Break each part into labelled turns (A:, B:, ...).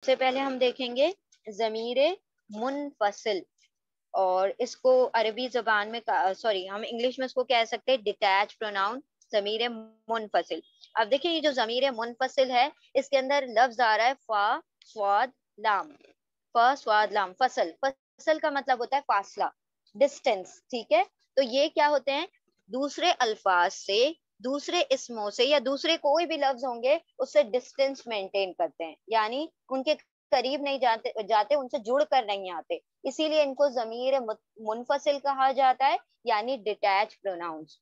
A: सबसे पहले हम देखेंगे ज़मीर मुनफसिल, और इसको अरबी जबान में सॉरी हम इंग्लिश में इसको कह सकते हैं डिटैच प्रोनाउन, ज़मीर मुनफसिल। अब देखिए ये जो ज़मीर मुनफसिल है इसके अंदर लफ्ज आ रहा है फा स्वाद लाम। फ स्वाद लाम, फसल। फसल का मतलब होता है फासला, डिस्टेंस, ठीक है। तो ये क्या होते हैं, दूसरे अल्फाज से, दूसरे इस्मों से या दूसरे कोई भी लफ्ज होंगे उससे डिस्टेंस मेंटेन करते हैं, यानी उनके करीब नहीं जाते, उनसे जुड़ कर नहीं आते, इसीलिए इनको जमीर मुनफसिल कहा जाता है, यानी डिटैच प्रोनाउंस।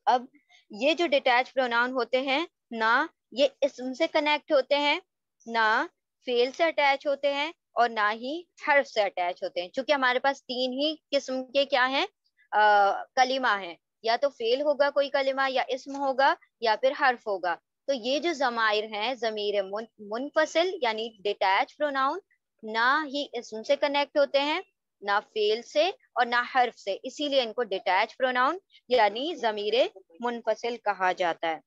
A: अब ये जो डिटैच प्रोनाउन होते हैं ना, ये इसम से कनेक्ट होते हैं, ना फेल से अटैच होते हैं, और ना ही हर्फ से अटैच होते हैं। क्योंकि हमारे पास तीन ही किस्म के क्या है, कलिमा है, या तो फेल होगा कोई कलिमा, या इस्म होगा, या फिर हर्फ होगा। तो ये जो जमाइर हैं, जमीर मुनफसिल यानी डिटैच प्रोनाउन, ना ही इस्म से कनेक्ट होते हैं, ना फेल से, और ना हर्फ से, इसीलिए इनको डिटैच प्रोनाउन यानी जमीर मुनफसिल कहा जाता है।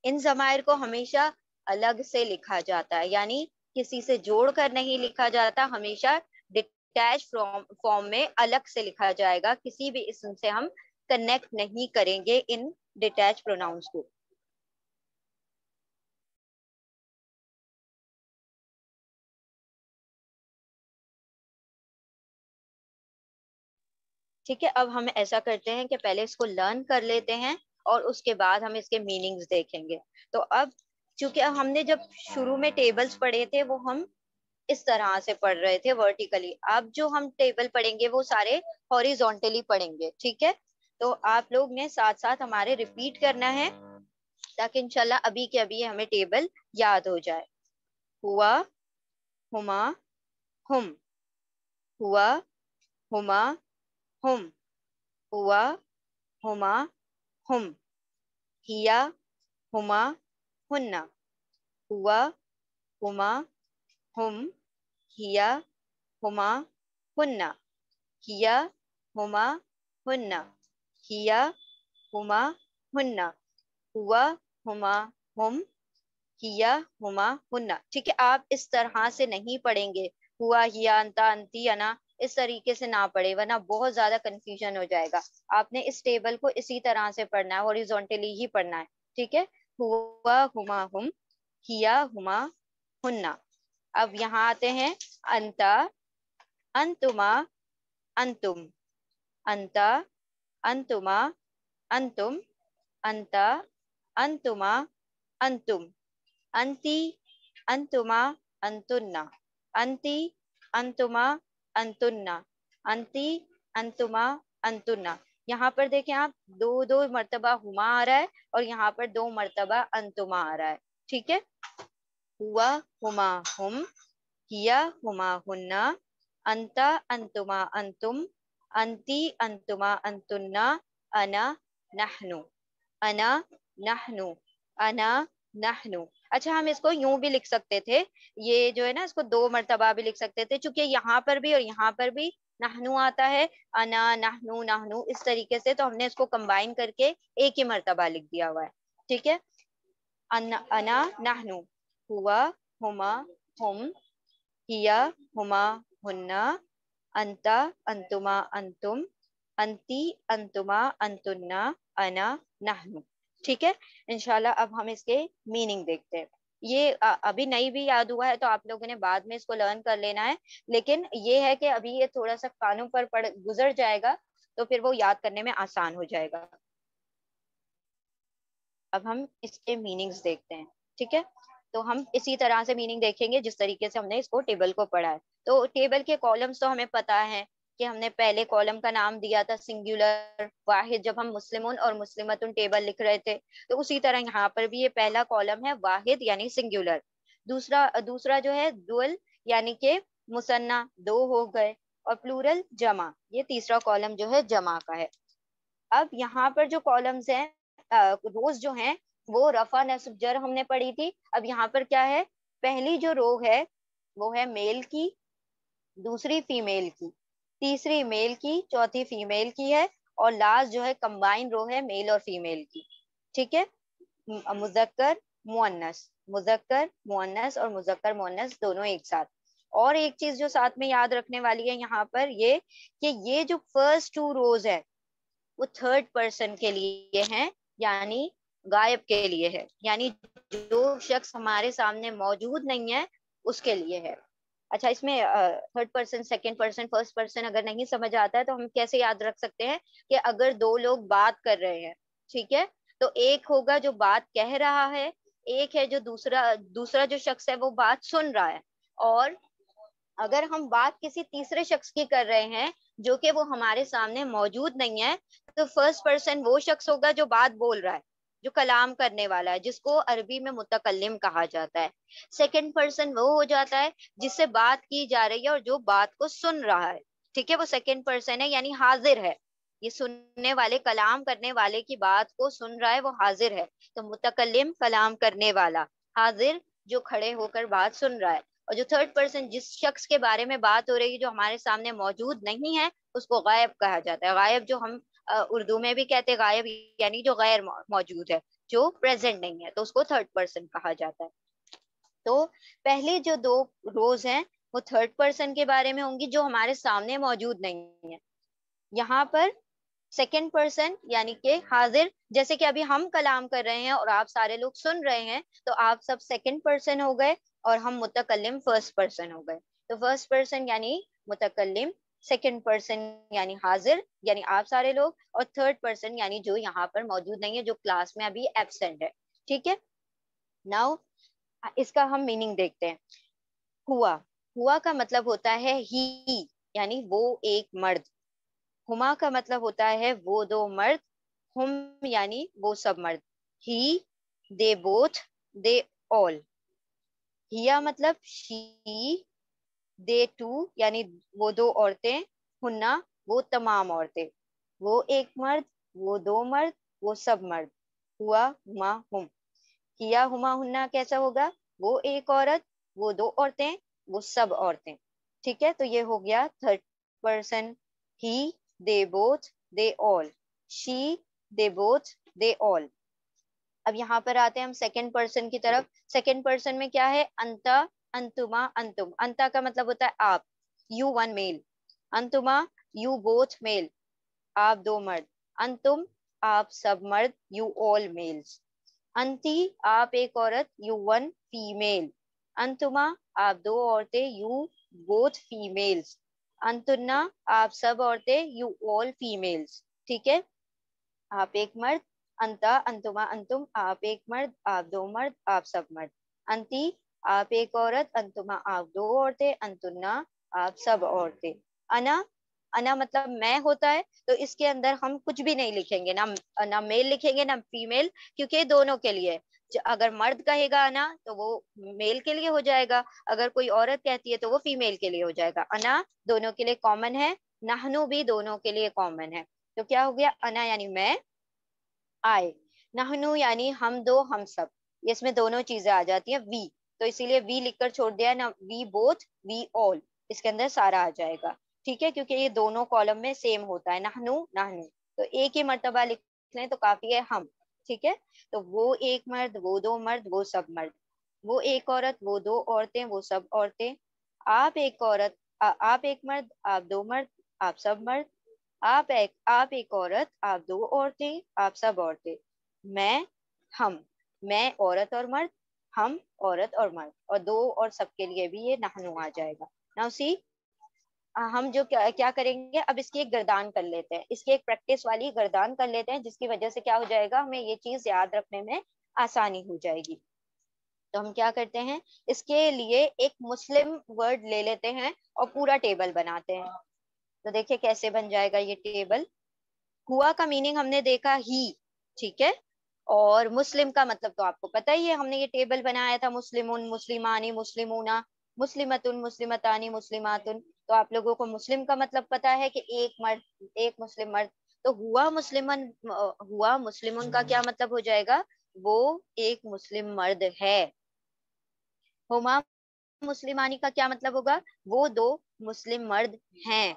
A: इन जमायर को हमेशा अलग से लिखा जाता है, यानी किसी से जोड़कर नहीं लिखा जाता, हमेशा डिटैच फॉर्म में अलग से लिखा जाएगा, किसी भी इसम से हम कनेक्ट नहीं करेंगे इन डिटैच प्रोनाउंस को। ठीक है, अब हम ऐसा करते हैं कि पहले इसको लर्न कर लेते हैं और उसके बाद हम इसके मीनिंग्स देखेंगे। तो अब चूंकि हमने जब शुरू में टेबल्स पढ़े थे वो हम इस तरह से पढ़ रहे थे वर्टिकली, अब जो हम टेबल पढ़ेंगे वो सारे हॉरिजॉन्टली पढ़ेंगे, ठीक है। तो आप लोग ने साथ साथ हमारे रिपीट करना है, ताकि इंशाल्लाह अभी के अभी हमें टेबल याद हो जाए। हुआ, हुमा, हुम, हुआ, हुमा, हुम, हुआ, हुमा, हुम, हिया, हुमा, हुन्ना, हुआ, हुमा, हुम, हिया, हुमा, हुन्ना, हिया, हुमा, हुन्ना, हिया, हुमा, हुन्ना, हुआ, हुमा, हुम, हिया, हुमा, हुन्ना। ठीक है, आप इस तरह से नहीं पढ़ेंगे, हुआ, हिया, अंता, अंती, अना, इस तरीके से ना पढ़े, वरना बहुत ज्यादा कंफ्यूजन हो जाएगा। आपने इस टेबल को इसी तरह से पढ़ना है, हॉरिजॉन्टली ही पढ़ना है, ठीक है। हुआ, हुमा, हुम, हिया, हुमा, हुन्ना। अब यहाँ आते हैं अंता, अंतुमा, अंतुम, अंता, अंतुमा, अंतुम, अंता, अंतुमा, अंतुम, अंति, अंतुमा, अंतुन्ना, अंति, अंतुमा, अंतुन्ना, अंति, अंतुमा, अंतुन्ना। यहाँ पर देखें आप, दो दो मर्तबा हुमा आ रहा है और यहाँ पर दो मर्तबा अंतुमा आ रहा है, ठीक है। हुआ, हुमा, हुम, हिया, हुमा, हुन्ना, अंता, अंतुमा, अंतुम, अंति, अंतुमा, अंतुन्ना, अना, नहनु, अना, नहनु, अना, नहनु। अच्छा, हम इसको यूं भी लिख सकते थे, ये जो है ना इसको दो मर्तबा भी लिख सकते थे, क्योंकि यहाँ पर भी और यहाँ पर भी नहनु आता है, अना, नहनु, नहनु, इस तरीके से, तो हमने इसको कंबाइन करके एक ही मर्तबा लिख दिया हुआ है, ठीक है। अना, अना, नहनु, हुआ, हुमा, हुम, हिया, हुमा, हुन्ना, अंता, अंतुमा, अंतुम, अंति, अंतुमा, अंतुन्ना, अना, नहनु। ठीक है, इंशाल्लाह अब हम इसके मीनिंग देखते हैं। ये अभी नहीं भी याद हुआ है तो आप लोगों ने बाद में इसको लर्न कर लेना है, लेकिन ये है कि अभी ये थोड़ा सा कानों पर पड़ गुजर जाएगा, तो फिर वो याद करने में आसान हो जाएगा। अब हम इसके मीनिंग्स देखते हैं, ठीक है। तो हम इसी तरह से मीनिंग देखेंगे जिस तरीके से हमने इसको टेबल को पढ़ा है। तो टेबल के कॉलम्स तो हमें पता है कि हमने पहले कॉलम का नाम दिया था सिंगुलर वाहिद, जब हम मुस्लिमुन और मुस्लिमतुन टेबल लिख रहे थे। तो उसी तरह यहाँ पर भी ये पहला कॉलम है वाहिद यानी सिंगुलर। दूसरा दूसरा जो है दुअल, यानी कि मुसन्ना, दो हो गए, और प्लूरल जमा, ये तीसरा कॉलम जो है जमा का है। अब यहाँ पर जो कॉलम्स हैं, रोज जो हैं, वो रफा नस्ब जर हमने पढ़ी थी। अब यहाँ पर क्या है, पहली जो रो है वो है मेल की, दूसरी फीमेल की, तीसरी मेल की, चौथी फीमेल की है, और लास्ट जो है कंबाइन रो है मेल और फीमेल की, ठीक है। मुजक्कर, मुअन्नस, मुज़क्कर मुअन्नस और मुज़क्कर मुअन्नस दोनों एक साथ। और एक चीज जो साथ में याद रखने वाली है यहाँ पर ये, कि ये जो फर्स्ट टू रोज है वो थर्ड पर्सन के लिए है, यानी गायब के लिए है, यानी जो शख्स हमारे सामने मौजूद नहीं है उसके लिए है। अच्छा, इसमें third person, second person, first person अगर नहीं समझ आता है तो हम कैसे याद रख सकते हैं कि अगर दो लोग बात कर रहे हैं, ठीक है, तो एक होगा जो बात कह रहा है, एक है जो दूसरा दूसरा जो शख्स है वो बात सुन रहा है। और अगर हम बात किसी तीसरे शख्स की कर रहे हैं जो कि वो हमारे सामने मौजूद नहीं है, तो फर्स्ट पर्सन वो शख्स होगा जो बात बोल रहा है, जो कलाम करने वाला है, जिसको अरबी में मुतकल्लिम कहा जाता है। सेकंड पर्सन वो हो जाता है जिससे बात की जा रही है और जो बात को सुन रहा है, ठीक है, वो सेकंड पर्सन है, यानी हाजिर है। ये सुनने वाले, कलाम करने वाले की बात को सुन रहा है, वो हाजिर है। तो मुतकल्लिम कलाम करने वाला, हाजिर जो खड़े होकर बात सुन रहा है। और जो थर्ड पर्सन, जिस शख्स के बारे में बात हो रही है जो हमारे सामने मौजूद नहीं है, उसको गायब कहा जाता है। गायब जो हम उर्दू में भी कहते हैं गायब, यानी जो गैर मौजूद है, जो प्रेजेंट नहीं है, तो उसको थर्ड पर्सन कहा जाता है। तो पहले जो दो रोज हैं वो थर्ड पर्सन के बारे में होंगी, जो हमारे सामने मौजूद नहीं है। यहाँ पर सेकंड पर्सन यानी कि हाजिर, जैसे कि अभी हम कलाम कर रहे हैं और आप सारे लोग सुन रहे हैं, तो आप सब सेकंड पर्सन हो गए और हम मुतकल्लिम फर्स्ट पर्सन हो गए। तो फर्स्ट पर्सन यानी मुतकल्लिम, सेकंड पर्सन यानी हाजिर यानी आप सारे लोग, और थर्ड पर्सन यानी जो यहाँ पर मौजूद नहीं है, जो क्लास में अभी एब्सेंट है। ठीक है, नाउ इसका हम मीनिंग देखते हैं। हुआ, हुआ का मतलब होता है ही, यानी वो एक मर्द। हुमा का मतलब होता है वो दो मर्द। हुम यानी वो सब मर्द। ही, दे बोथ, दे ऑल। हिया मतलब शी, दे टू यानी वो दो औरतें, हुन्ना वो तमाम औरतें। वो एक मर्द, वो दो मर्द, वो सब मर्द। हुआ, हुमा, हुम। हिया, हुमा, हुन्ना कैसा होगा? वो एक औरत, वो दो औरतें, वो सब औरतें। ठीक है, तो ये हो गया third person. He, they both, they all. She, they both, they all. अब यहाँ पर आते हैं हम सेकंड पर्सन की तरफ। सेकंड पर्सन में क्या है? अंता, अंतुमा, अंतुम। अंता का मतलब होता है आप, यू वन मेल। अंतुमा, यू बोथ मेल, आप दो मर्द। अंतुम, आप सब मर्द, यू ऑल मेल्स। अंती, आप एक औरत, यू वन फीमेल। अंतुमा, आप दो औरतें, यू बोथ फीमेल्स। अंतुन्ना, आप सब औरतें, यू ऑल फीमेल्स। ठीक है, आप एक मर्द। अंता, अंतुमा, अंतुम, आप एक मर्द, आप दो मर्द, आप सब मर्द। अंती, आप एक औरत। अंतुमा, आप दो औरतें। अंतुन्ना, आप सब औरतें। अना, अना मतलब मैं होता है, तो इसके अंदर हम कुछ भी नहीं लिखेंगे, ना ना मेल लिखेंगे ना फीमेल, क्योंकि ये दोनों के लिए। अगर मर्द कहेगा अना तो वो मेल के लिए हो जाएगा, अगर कोई औरत कहती है तो वो फीमेल के लिए हो जाएगा। अना दोनों के लिए कॉमन है, नहनु भी दोनों के लिए कॉमन है। तो क्या हो गया? अना यानी मैं, आए। नहनु यानी हम दो, हम सब। ये इसमें दोनों चीजें आ जाती हैं, वी, तो इसीलिए वी लिखकर छोड़ दिया ना, वी बोथ, वी ऑल, इसके अंदर सारा आ जाएगा। ठीक है, क्योंकि ये दोनों कॉलम में सेम होता है, नहनु नहनु, तो एक ही मर्तबा लिख लें तो काफी है, हम। ठीक है, तो वो एक मर्द, वो दो मर्द, वो सब मर्द। वो एक औरत, वो दो औरतें, वो सब औरतें। आप एक औरत, आप एक मर्द, आप दो मर्द, आप सब मर्द। आप एक औरत, आप दो औरतें, आप सब औरतें। मैं, हम, मैं औरत और मर्द, हम औरत और मर्द, और दो और सबके लिए भी ये नहनु आ जाएगा। नाउ सी, हम जो क्या क्या करेंगे, अब इसकी एक गर्दान कर लेते हैं, इसकी एक प्रैक्टिस वाली गर्दान कर लेते हैं, जिसकी वजह से क्या हो जाएगा, हमें ये चीज याद रखने में आसानी हो जाएगी। तो हम क्या करते हैं, इसके लिए एक मुस्लिम वर्ड ले लेते हैं और पूरा टेबल बनाते हैं। तो देखिए कैसे बन जाएगा ये टेबल। हुआ का मीनिंग हमने देखा ही, ठीक है, और मुस्लिम का मतलब तो आपको पता ही है, हमने ये टेबल बनाया था, मुस्लिमुन, मुस्लिमानी, मुस्लिमूना, मुस्लिमतुन, मुस्लिमतानी, मुस्लिमातुन। तो आप लोगों को मुस्लिम का मतलब पता है कि एक मर्द, एक मुस्लिम मर्द। तो हुआ मुस्लिमन, हुआ मुस्लिमुन का क्या मतलब हो जाएगा? वो एक मुस्लिम मर्द है। हुमा मुस्लिमानी का क्या मतलब होगा? वो दो मुस्लिम मर्द हैं।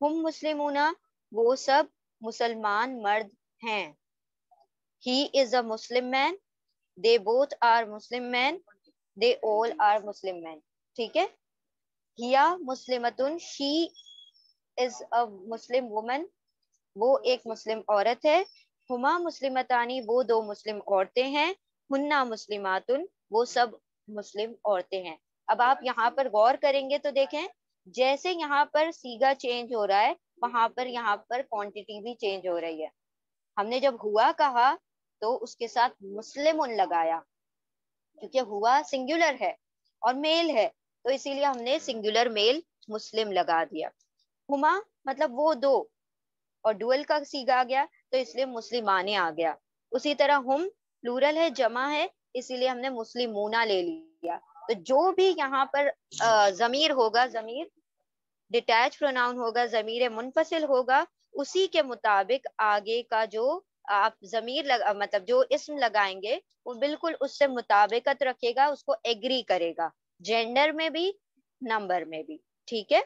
A: हुम मुस्लिमूना, वो सब मुसलमान मर्द हैं। He is a Muslim man, they both are Muslim man, they all are Muslim man. ठीक है। हिया मुस्लिमतुन, she is a Muslim woman, वो एक मुस्लिम औरत है। हुमा मुस्लिमतानी, वो दो मुस्लिम औरतें हैं। हुन्ना मुस्लिमातुन, वो सब मुस्लिम औरतें हैं। अब आप यहाँ पर गौर करेंगे तो देखें, जैसे यहाँ पर सीगा चेंज हो रहा है, वहां पर यहाँ पर क्वांटिटी भी चेंज हो रही है। हमने जब हुआ कहा तो उसके साथ मुस्लिमुन लगाया, क्योंकि हुआ सिंगुलर है और मेल है, तो इसीलिए हमने सिंगुलर मेल मुस्लिम लगा दिया। हुमा मतलब वो दो, और डुअल का सीगा आ गया तो इसलिए मुस्लिमाने आ गया। उसी तरह हम प्लूरल है, जमा है, इसीलिए हमने मुस्लिमूना ले लिया। तो जो भी यहाँ पर जमीर होगा, जमीर डिटैच प्रोनाउन होगा, जमीर मुनफसिल होगा, उसी के मुताबिक आगे का जो आप मतलब जो इस्म लगाएंगे वो बिल्कुल उससे मुताबिकत रखेगा, उसको एग्री करेगा, जेंडर में भी, नंबर में भी। ठीक है।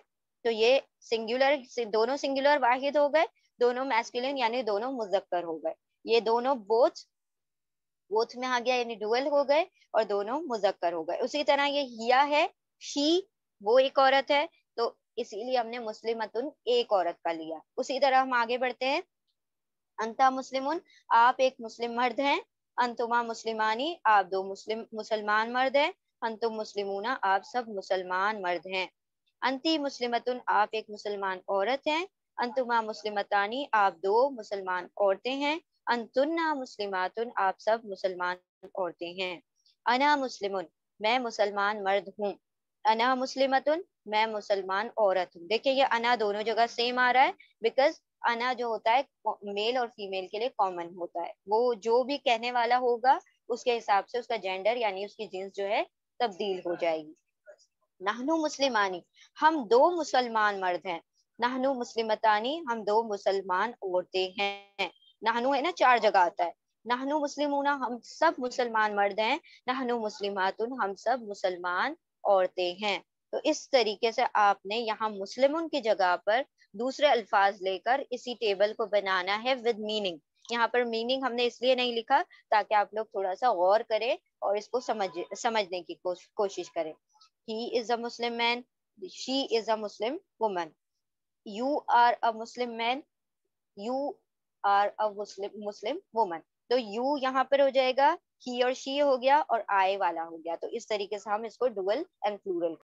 A: तो ये सिंगुलर, दोनों सिंगुलर वाहिद हो गए, दोनों मैस्कुलिन यानी दोनों मुजक्कर हो गए। ये दोनों बोथ, बोथ में आ गया यानी डुअल हो गए, और दोनों मुजक्कर हो गए। उसी तरह ये हिया है, शी, वो एक औरत है, तो इसीलिए हमने मुस्लिमतुन एक औरत का लिया। उसी तरह हम आगे बढ़ते हैं। अंता मुस्लिमुन, आप एक मुस्लिम मर्द हैं। अंतुमा मुस्लिमानी, आप दो मुसलमान मर्द हैं। अंतुम मुस्लिमूना, आप सब मुसलमान मर्द हैं। अंती मुस्लिमतुन, आप एक मुसलमान औरत हैं। अंतुमा मुस्लिमतानी, आप दो मुसलमान औरतें हैं। अंतुन्ना मुस्लिमातुन, आप सब मुसलमान औरतें हैं। अना मुस्लिमुन, मैं मुसलमान मर्द हूँ। अना मुस्लिमतुन, मैं मुसलमान औरत हूँ। देखिए ये अना दोनों जगह सेम आ रहा है, बिकॉज अना जो होता है मेल और फीमेल के लिए कॉमन होता है, वो जो भी कहने वाला होगा उसके हिसाब से उसका जेंडर यानी उसकी जिन्स जो है तब्दील हो जाएगी। नहनु मुस्लिमानी, हम दो मुसलमान मर्द हैं। नहनु मुस्लिमतानी, हम दो मुसलमान औरतें हैं। नहनु है ना, चार जगह आता है। नहनु मुस्लिमूना, हम सब मुसलमान मर्द हैं। नहनु मुस्लिमातुन, हम सब मुसलमान औरतें हैं। तो इस तरीके से आपने यहाँ मुस्लिमुन की जगह पर दूसरे अल्फाज लेकर इसी टेबल को बनाना है विद मीनिंग। यहाँ पर मीनिंग हमने इसलिए नहीं लिखा ताकि आप लोग थोड़ा सा गौर करें और इसको समझने की कोशिश करें। He is a Muslim man. She is a Muslim woman. You are a Muslim man. You are a Muslim woman. तो you यहाँ पर हो जाएगा, he और she हो गया, और I वाला हो गया। तो इस तरीके से हम इसको डुअल एंड प्लूरल